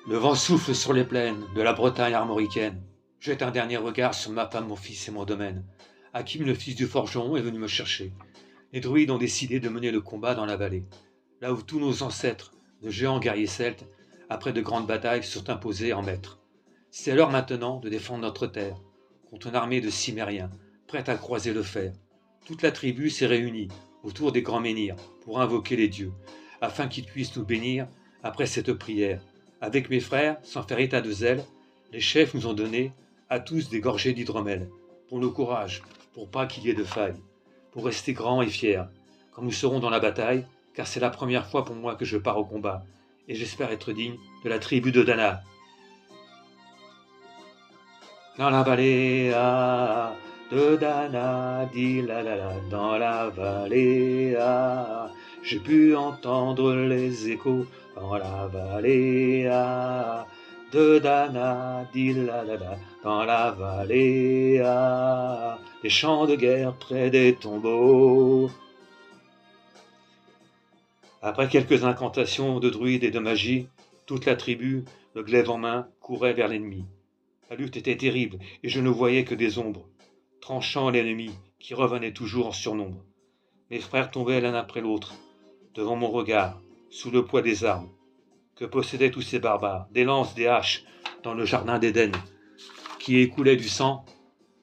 Le vent souffle sur les plaines de la Bretagne armoricaine. Jette un dernier regard sur ma femme, mon fils et mon domaine. Hakim, le fils du forgeron, est venu me chercher. Les druides ont décidé de mener le combat dans la vallée, là où tous nos ancêtres, de géants guerriers celtes, après de grandes batailles, se sont imposés en maîtres. C'est l'heure maintenant de défendre notre terre, contre une armée de Cimériens, prête à croiser le fer. Toute la tribu s'est réunie autour des grands menhirs pour invoquer les dieux, afin qu'ils puissent nous bénir après cette prière. Avec mes frères, sans faire état de zèle, les chefs nous ont donné à tous des gorgées d'hydromel, pour le courage, pour pas qu'il y ait de faille, pour rester grands et fiers, quand nous serons dans la bataille, car c'est la première fois pour moi que je pars au combat, et j'espère être digne de la tribu de Dana. Dans la vallée de Dana, dit la la la, dans la vallée j'ai pu entendre les échos, dans la vallée de Dana, dit la la la, dans la vallée des champs de guerre près des tombeaux. Après quelques incantations de druides et de magie, toute la tribu, le glaive en main, courait vers l'ennemi. La lutte était terrible, et je ne voyais que des ombres, tranchant l'ennemi, qui revenait toujours en surnombre. Mes frères tombaient l'un après l'autre, devant mon regard, sous le poids des armes, que possédaient tous ces barbares, des lances, des haches, dans le jardin d'Éden, qui écoulait du sang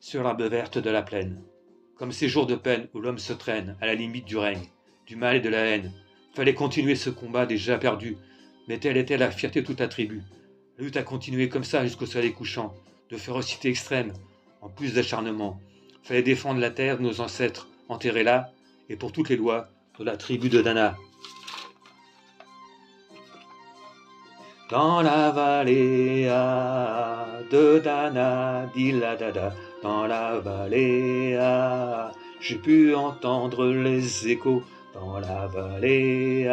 sur l'herbe verte de la plaine. Comme ces jours de peine où l'homme se traîne à la limite du règne, du mal et de la haine, fallait continuer ce combat déjà perdu, mais telle était la fierté de toute la tribu. La lutte a continué comme ça jusqu'au soleil couchant, de férocité extrême, en plus d'acharnement. Fallait défendre la terre de nos ancêtres, enterrés là, et pour toutes les lois de la tribu de Dana. Dans la vallée de Dana, dit la dada, dans la vallée j'ai pu entendre les échos, dans la vallée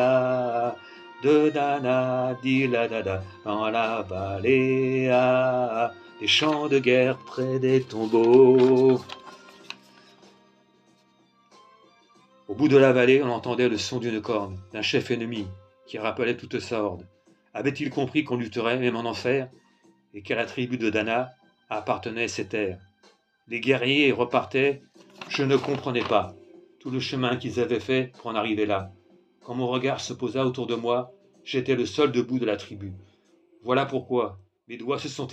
de Dana, dit la dada, dans la vallée des champs de guerre près des tombeaux. Au bout de la vallée, on entendait le son d'une corne, d'un chef ennemi, qui rappelait toute sa horde. Avait-il compris qu'on lutterait même en enfer, et qu'à la tribu de Dana appartenaient ces terres? Les guerriers repartaient, je ne comprenais pas tout le chemin qu'ils avaient fait pour en arriver là. Quand mon regard se posa autour de moi, j'étais le seul debout de la tribu. Voilà pourquoi mes doigts se sont